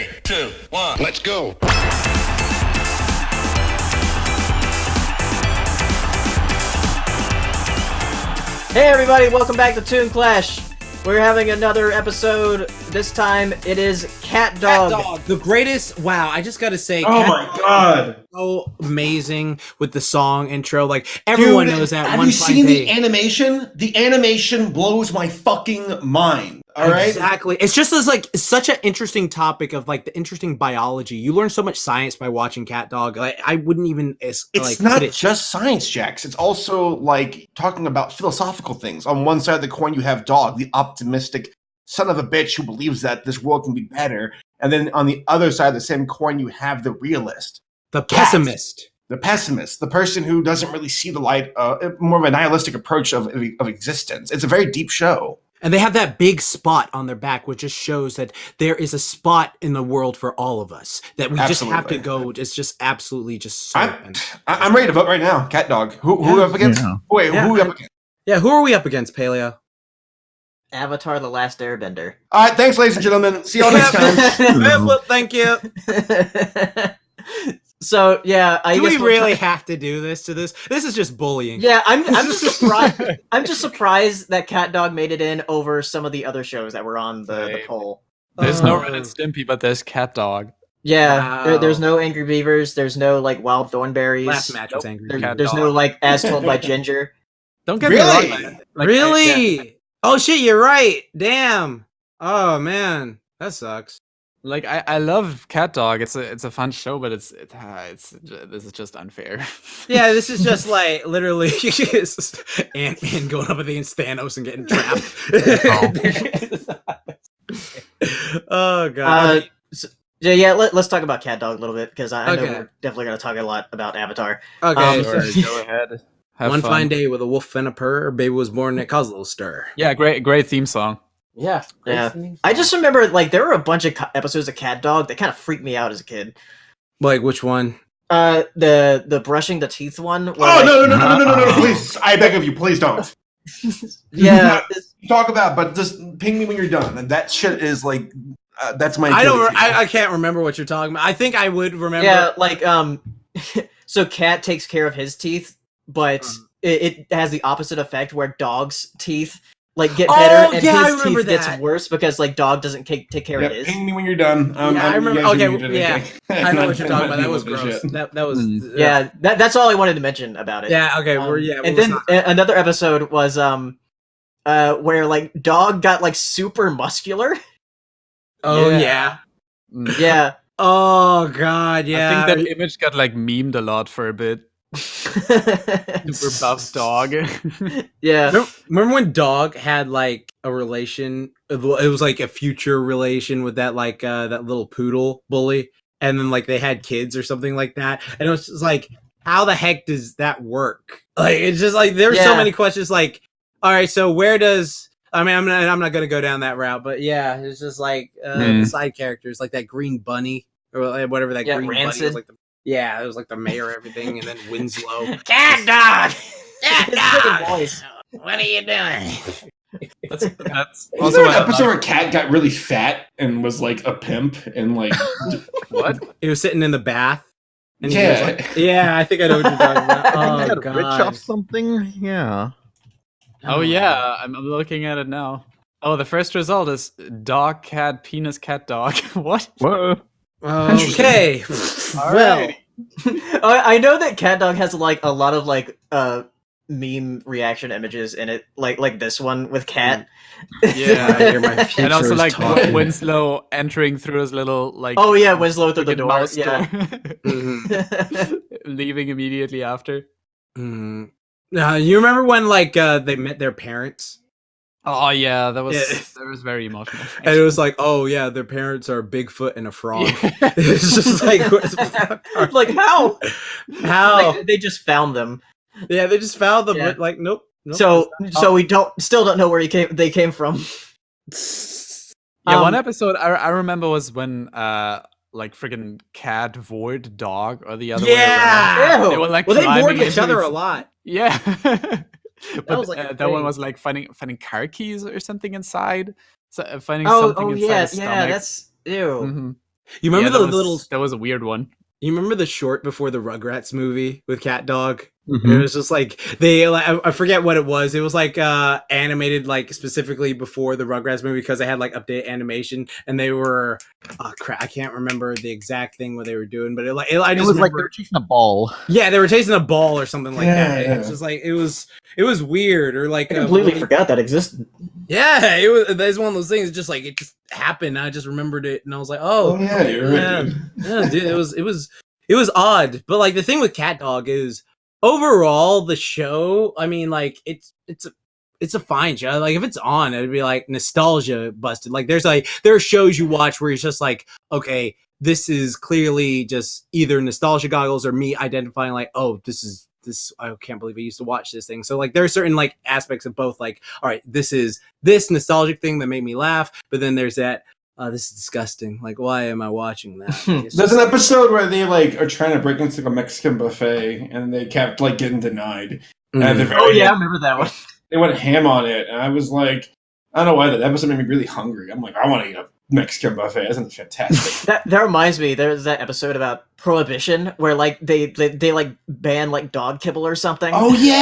3, 2, 1. Let's go. Hey everybody, welcome back to Toon Clash. We're having another episode. This time it is CatDog. CatDog, the greatest. Wow, I just gotta say, Oh my god, so amazing with the song intro. Like everyone Dude, knows that. Have One you Fine seen Day. the animation? The animation blows my fucking mind. All right, Exactly. It's just as like such an interesting topic of like the interesting biology. You learn so much science by watching CatDog. Like I wouldn't even. It's like, not put it- just science, Jax. It's also like talking about philosophical things. On one side of the coin, you have Dog, the optimistic son of a bitch who believes that this world can be better, and then on the other side of the same coin, you have the realist, the pessimist. the pessimist, the person who doesn't really see the light, more of a nihilistic approach of existence. It's a very deep show. And they have that big spot on their back, which just shows that there is a spot in the world for all of us. That we just have to go. It's just absolutely just so. I'm ready to vote right now. CatDog. Who are we up against? Yeah. Wait, Yeah, who are we up against? Yeah, who are we up against, Paleo? Avatar: The Last Airbender. All right, thanks, ladies and gentlemen. See y'all next time. Thank you. So yeah, I Do guess we we'll really t- have to do this to this? This is just bullying. Yeah, I'm just surprised. I'm just surprised that CatDog made it in over some of the other shows that were on the poll. There's no Ren and Stimpy, but there's CatDog. Yeah, Wow. there's no Angry Beavers. There's no like Wild Thornberries. Last match was angry. There's no like As Told by Ginger. Don't get Really? me wrong. Like, Really? Oh shit, you're right. Damn. Oh man, that sucks. I love CatDog. It's a fun show, but it's this is just unfair. Yeah, this is just like literally Ant-Man going up against Thanos and getting trapped. Oh god. Yeah. Let's talk about CatDog a little bit because I know Okay. we're definitely going to talk a lot about Avatar. Okay. Sure. Go ahead. Have One fun. fine day with a wolf and a purr, a baby was born and it caused a little stir. Yeah, great theme song. Yeah. I just remember like there were a bunch of episodes of CatDog that kind of freaked me out as a kid. Like which one? The brushing the teeth one. Where, Oh, like, no, please. I beg of you, please don't. Yeah. Talk about, but just ping me when you're done. And that shit is like, that's my. I don't. Achilles heel. I can't remember what you're talking about. I think I would remember. Yeah, like so Cat takes care of his teeth, but it has the opposite effect where Dog's teeth like get better and yeah, I his remember teeth gets that. worse because like Dog doesn't take care Yep, of his. ping me when you're done. Yeah, I you remember. guys Okay, are muted, yeah, okay? I know what you're I'm talking not about. That was dealing with gross. this shit. That was. Yeah, that's all I wanted to mention about it. Yeah. Okay. And then another episode was where like Dog got like super muscular. Oh Yeah. yeah. Yeah. Oh god. Yeah. I think that image got like memed a lot for a bit. Super buff dog. Yeah. Remember when Dog had like a relation? It was like a future relation with that like that little poodle bully, and then like they had kids or something like that, and it was just like, how the heck does that work? Like it's just like there's so Yeah. many questions. Like, all right, so where does? I mean, I'm not gonna go down that route, but yeah, it's just like the side characters, like that green bunny or whatever that Yeah, green bunny Rancid. was like. Yeah, it was like the mayor, everything, and then Winslow. CatDog. CatDog! Voice. What are you doing? That's Was also there an what I episode like. where Cat got really fat and was like a pimp and like What? He was sitting in the bath. And he Yeah. was like, yeah, I think I know what you're talking about. I Oh, think he got rich off God. something. Yeah. Oh yeah, I'm looking at it now. Oh, the first result is dog, cat, penis, cat, dog. What? Whoa. Okay. Well, I know that CatDog has like a lot of like meme reaction images in it, like this one with Cat. Yeah, you're my and also future like talking. Winslow entering through his little like. Oh yeah, Winslow through the freaking door. mouse Yeah. Mhm. Leaving immediately after. Mhm. You remember when like they met their parents? Oh yeah, that was Yeah. very emotional. And it was like, oh yeah, their parents are Bigfoot and a frog. It's just like, what the fuck? Like how? How? Like, they just found them. Yeah, they just found them, Yeah. but like, nope. So we still don't know where they came from. Yeah, one episode I remember was when like friggin' cat void dog or the other way around. Yeah. Ew. They were like Well, they climbing bored each into other these- a lot. Yeah. But was, like, a that one thing. was like finding car keys or something inside. So, finding Oh, something oh inside yeah, his yeah. stomach. That's ew. Mhm. You remember Yeah, the little? that was a weird one. You remember the short before the Rugrats movie with CatDog? Mhm. It was just like I forget what it was. It was like animated like specifically before the Rugrats movie because they had like update animation and they were crap. I can't remember the exact thing what they were doing, but I just It was like remember, they were chasing a ball. yeah, they were chasing a ball or something like that. Yeah. It's just like it was weird or like I completely forgot that existed. yeah, it was. That's one of those things. Just like it just happened. I just remembered it, and I was like, "Oh, yeah, you're yeah, right, dude. yeah, dude." It was odd. But like the thing with CatDog is overall the show. I mean, like it's a fine show. Like if it's on, it'd be like nostalgia busted. Like there are shows you watch where it's just like, okay, this is clearly just either nostalgia goggles or me identifying like, oh, this. I can't believe I used to watch this thing. So like there are certain like aspects of both like, all right, this is this nostalgic thing that made me laugh, but then there's that this is disgusting. Like why am I watching that? Like, There's an episode where they like are trying to break into like a Mexican buffet and they kept like getting denied. And at the very Oh yeah, I end, remember that one. they went ham on it, and I was like, I don't know why that episode made me really hungry. I'm like, I want to eat a Mexican buffet. That sounds fantastic. That reminds me. There's that episode about prohibition where like they like ban like dog kibble or something. Oh yeah,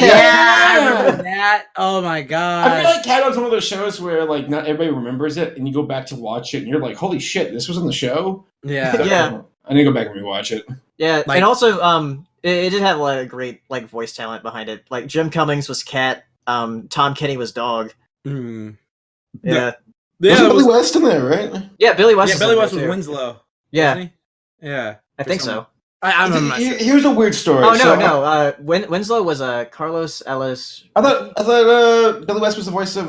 I remember that. Oh my god. I feel like CatDog's one of those shows where like not everybody remembers it, and you go back to watch it, and you're like, holy shit, this was in the show. Yeah. Yeah. I need to go back and rewatch it. Yeah, Like- and also it did have like a great like voice talent behind it. Like Jim Cummings was Cat, Tom Kenny was Dog. Mm. Yeah, There's Yeah, Billy West in there, right? yeah. Billy West. yeah, is Billy in West there, was too. Winslow. Yeah, Wasn't he? Yeah. I think so. I'm not sure. Here's a weird story. Oh no, So, no. Winslow was Carlos Ellis. I thought Billy West was the voice of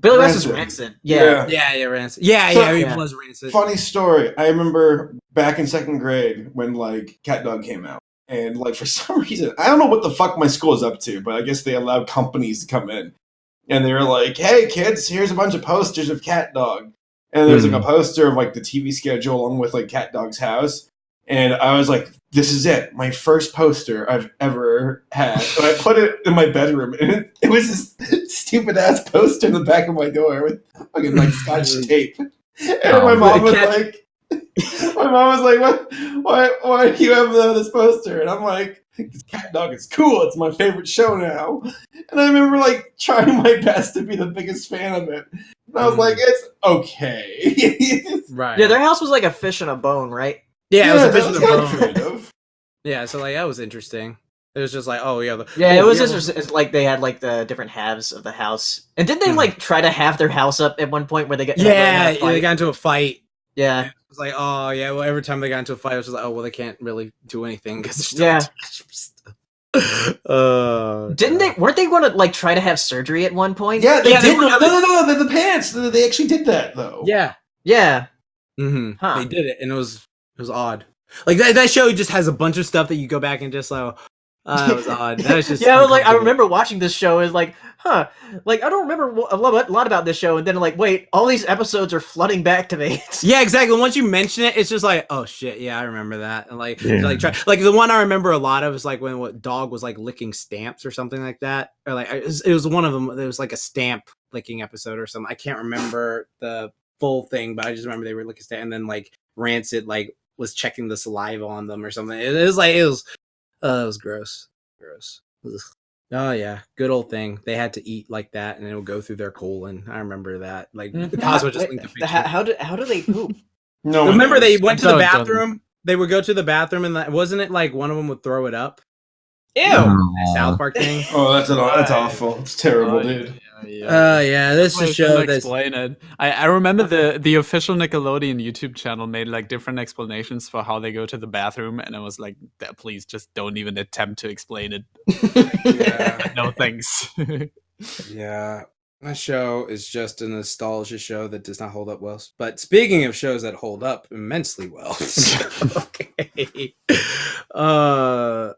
Billy West was Rancid. Rancid. Yeah. Yeah, Rancid. Yeah, So- he Yeah. was Rancid. Funny story. I remember back in second grade when like CatDog came out, and like for some reason I don't know what the fuck my school is up to, but I guess they allowed companies to come in, and they were like, "Hey kids, here's a bunch of posters of CatDog," and there's like a poster of like the TV schedule along with like CatDog's house, and I was like, "This is it, my first poster I've ever had." So I put it in my bedroom, and it was this stupid ass poster in the back of my door with fucking like scotch tape. And my mom was like, why do you have this poster? And I'm like, this CatDog is cool. It's my favorite show now. And I remember like trying my best to be the biggest fan of it. And I was like, it's okay. Right. Yeah, their house was like a fish in a bone, right? Yeah, it was a that fish in was the kinda bone. creative. Yeah, so like that was interesting. It was just like, oh yeah, Yeah, oh, it was interesting. It's like they had like the different halves of the house, and didn't they like try to have their house up at one point where they got Yeah, like, in a they fight? got into a fight. Yeah, It was like, oh yeah. Well, every time they got into a fight, I was just like, oh well, they can't really do anything because Yeah. Didn't weren't they going to like try to have surgery at one point? Yeah, they Yeah, they did. were- No, the pants. They actually did that though. Yeah. Yeah. Mm-hmm. Huh. They did it, and it was odd. Like that show just has a bunch of stuff that you go back and just like, that was odd. That was just Yeah, I was like, I uncomfortable. remember watching this show. Is like, huh? Like, I don't remember a lot about this show. And then, like, wait, all these episodes are flooding back to me. Yeah, exactly. Once you mention it, it's just like, oh shit, yeah, I remember that. And like, Yeah. like the one I remember a lot of is like when what dog was like licking stamps or something like that, or like it was one of them. There was like a stamp licking episode or something. I can't remember the full thing, but I just remember they were licking stamp, and then like Rancid like was checking the saliva on them or something. It was gross. Ugh. Oh yeah, good old thing. They had to eat like that, and it would go through their colon. I remember that. Like Cosmo just linked the picture. How do they poop? No. one Remember knows. they went to the No, it doesn't. bathroom. They would go to the bathroom, and wasn't it like one of them would throw it up? Ew. South Park thing. Oh, that's awful. It's terrible, dude. Yeah, this is a show that's explain it. I remember the official Nickelodeon YouTube channel made like different explanations for how they go to the bathroom, and I was like, please just don't even attempt to explain it. yeah, No thanks. yeah. My show is just a nostalgia show that does not hold up well. But speaking of shows that hold up immensely well, okay.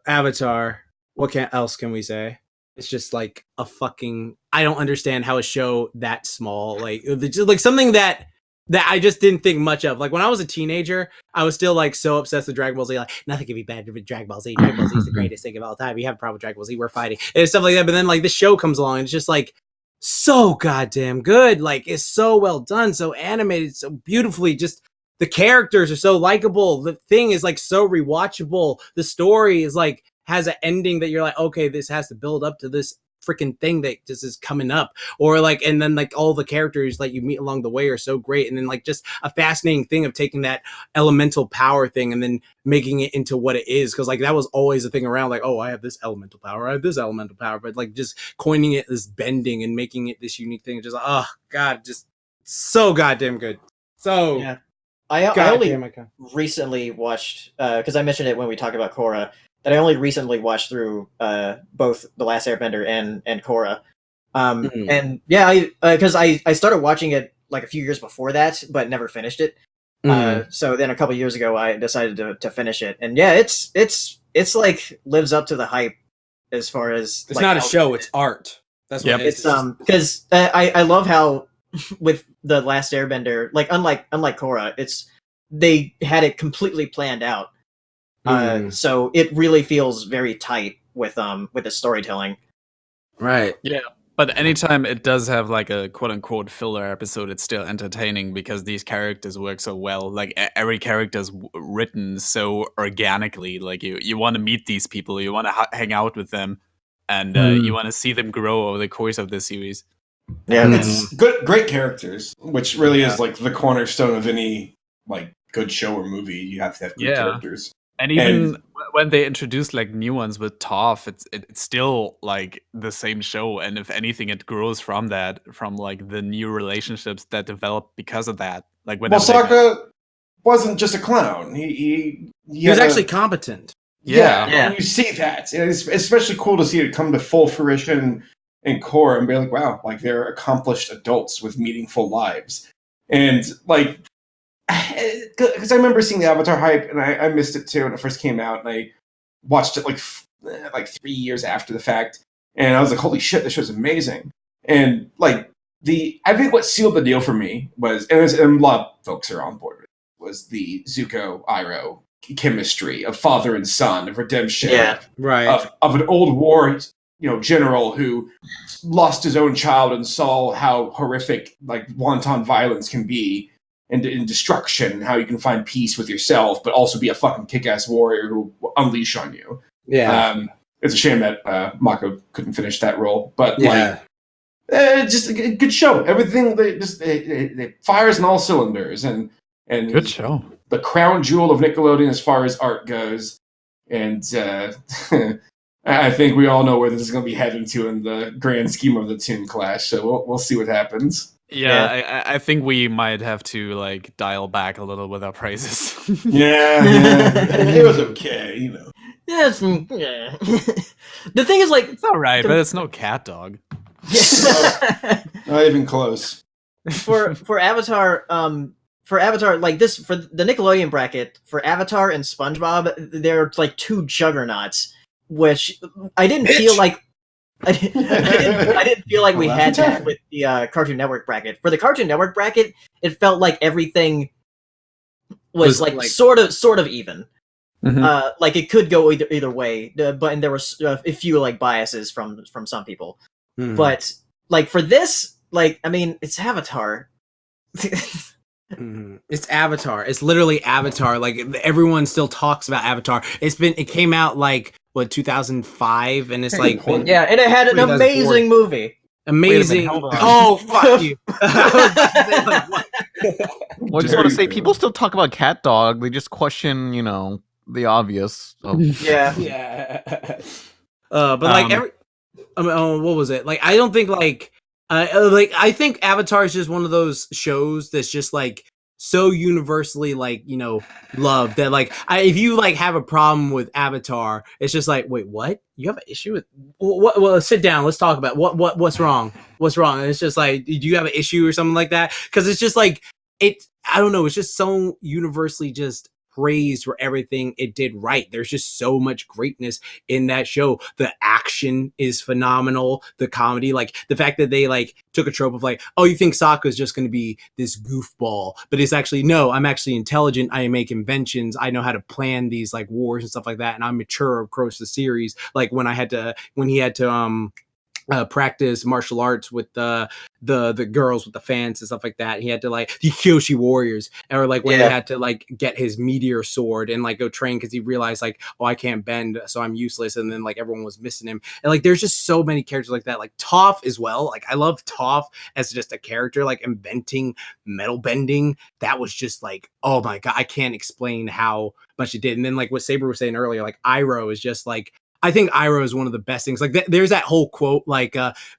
Avatar. What else can we say? It's just like a fucking. I don't understand how a show that small, like just like something that I just didn't think much of. Like when I was a teenager, I was still like so obsessed with Dragon Ball Z. Like nothing can be better than Dragon Ball Z. Dragon Ball Z is the greatest thing of all time. You have a problem with Dragon Ball Z, we're fighting and stuff like that. But then like this show comes along, and it's just like so goddamn good. Like it's so well done, so animated, so beautifully. Just the characters are so likable. The thing is like so rewatchable. The story is like has an ending that you're like, okay, this has to build up to this freaking thing that just is coming up, or like, and then like all the characters like you meet along the way are so great, and then like just a fascinating thing of taking that elemental power thing and then making it into what it is, because like that was always a thing around, like, oh, I have this elemental power, I have this elemental power, but like just coining it as bending and making it this unique thing, just oh god, just so goddamn good. So Yeah. I only recently watched, because I mentioned it when we talked about Korra, that I only recently watched through both The Last Airbender and Korra. And yeah, because I started watching it like a few years before that, but never finished it. So then a couple years ago, I decided to finish it, and yeah, it's like lives up to the hype as far as it's like, not a show, it's art. That's what it is. It's because I love how with The Last Airbender, like unlike Korra, they had it completely planned out. So it really feels very tight with the storytelling. Right. Yeah. But anytime it does have like a quote unquote filler episode, it's still entertaining because these characters work so well. Like every character is written so organically. Like you want to meet these people, you want to hang out with them, and you want to see them grow over the course of the series. Yeah, it's great characters, which really is like the cornerstone of any like good show or movie. You have to have good characters. And even when they introduce like new ones with Toph, it's still like the same show. And if anything, it grows from that, from like the new relationships that develop because of that. Like when Sokka wasn't just a clown; he was actually competent. Yeah. And you see that. And it's especially cool to see it come to full fruition in Korra and be like, wow, like they're accomplished adults with meaningful lives, and like. Because I remember seeing the Avatar hype, and I missed it too when it first came out, and I watched it like 3 years after the fact, and I was like, "Holy shit, this show's amazing!" And like I think what sealed the deal for me was, and a lot of folks are on board with it, was the Zuko Iroh chemistry of father and son, of redemption, of an old war general who lost his own child and saw how horrific like wanton violence can be. And destruction, and how you can find peace with yourself, but also be a fucking kick-ass warrior who will unleash on you. Yeah, it's a shame that Mako couldn't finish that role, but just a good show. Everything they fires in all cylinders, and good show. The crown jewel of Nickelodeon as far as art goes, and I think we all know where this is going to be heading to in the grand scheme of the Toon Clash. So we'll see what happens. Yeah, I think we might have to like dial back a little with our praises. Yeah, it was okay, Yeah, the thing is, like, it's all right, but it's no CatDog. Not even close. For Avatar, like this, for the Nickelodeon bracket, for Avatar and SpongeBob, they're like two juggernauts, which I didn't feel like. I didn't feel like we had that with the Cartoon Network bracket. For the Cartoon Network bracket, it felt like everything was like sort of even. Mm-hmm. Like it could go either way, but there was a few like biases from some people. Mm-hmm. But like for this, like I mean, it's Avatar. It's Avatar. It's literally Avatar. Like everyone still talks about Avatar. It came out like 2005, and it's like and it had an amazing movie. Amazing. Oh fuck you. I just want to say people still talk about CatDog. They just question, the obvious. But like what was it? Like I don't think like I think Avatar is just one of those shows that's just like so universally like loved that like if you like have a problem with Avatar, it's just like, wait, what? You have an issue with what? Well, sit down, let's talk about what's wrong. And it's just like, do you have an issue or something like that? Because it's just like I don't know, it's just so universally just praised for everything it did right. There's just so much greatness in that show. The action is phenomenal. The comedy, like the fact that they like took a trope of like, oh, you think Sokka is just going to be this goofball, but it's actually no. I'm actually intelligent. I make inventions. I know how to plan these like wars and stuff like that, and I'm mature across the series. Like when he had to practice martial arts with the girls with the fans and stuff like that. He had to like the Kyoshi warriors, or like when he had to like get his meteor sword and like go train because he realized like, oh, I can't bend, so I'm useless. And then like everyone was missing him. And like there's just so many characters like that. Like Toph as well. Like I love Toph as just a character, like inventing metal bending. That was just like, oh my god, I can't explain how much it did. And then like what Saber was saying earlier, like Iroh is just like, I think Iroh is one of the best things. Like there's that whole quote, like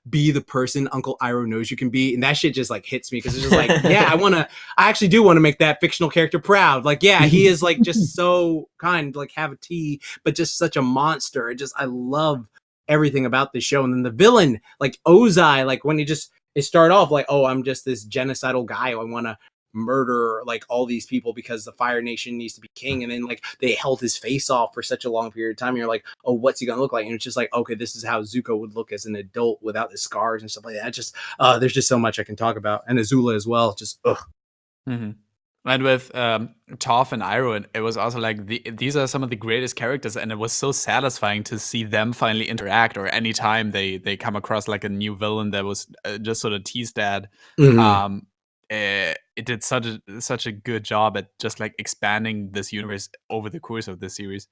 be the person Uncle Iroh knows you can be. And that shit just like hits me because it's just like, yeah, I actually do want to make that fictional character proud. Like, yeah, he is like just so kind, like have a tea, but just such a monster. I love everything about this show. And then the villain, like Ozai, like when it started off like, oh, I'm just this genocidal guy. I want to murder like all these people because the Fire Nation needs to be king. And then like they held his face off for such a long period of time. And you're like, oh, what's he gonna look like? And it's just like, okay, this is how Zuko would look as an adult without the scars and stuff like that. Just there's just so much I can talk about. And Azula as well. Just And with Toph and Iroh, it was also like these are some of the greatest characters, and it was so satisfying to see them finally interact. Or anytime they come across like a new villain that was just sort of teased at. It did such a good job at just like expanding this universe over the course of this series.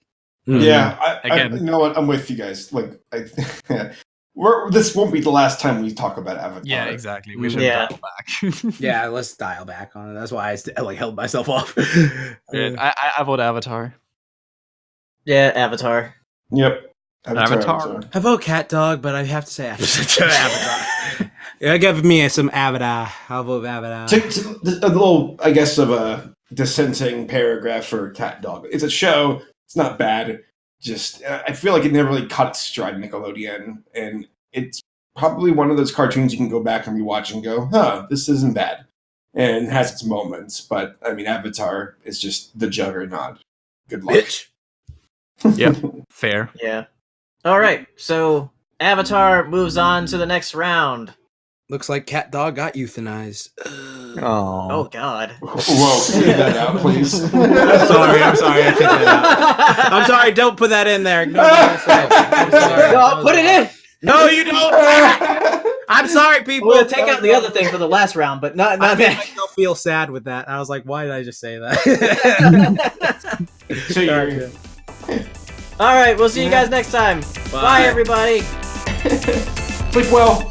Yeah, you know what? I'm with you guys. Like, this won't be the last time we talk about Avatar. Yeah, exactly. We should dial back. Yeah, let's dial back on it. That's why I like held myself off. I vote Avatar. Yeah, Avatar. Yep. Avatar. I vote CatDog, but I have to say Avatar. Yeah, give me some Avatar. I'll vote Avatar. A little, I guess, of a dissenting paragraph for CatDog. It's a show. It's not bad. Just, I feel like it never really cut its stride Nickelodeon. And it's probably one of those cartoons you can go back and rewatch and go, huh, this isn't bad. And it has its moments. But, I mean, Avatar is just the juggernaut. Good luck. Bitch. Yeah, fair. Yeah. All right, so Avatar moves on to the next round. Looks like CatDog got euthanized. Oh God. Whoa, leave that out, please. I'm sorry. I took that out. I'm sorry. Don't put that in there. No, I'm sorry. No, put it in. No, you don't. I'm sorry, people. We'll take out the other thing for the last round, but not I that. don't feel sad with that. I was like, why did I just say that? Sorry. All right, we'll see you guys next time. Bye everybody. Sleep well.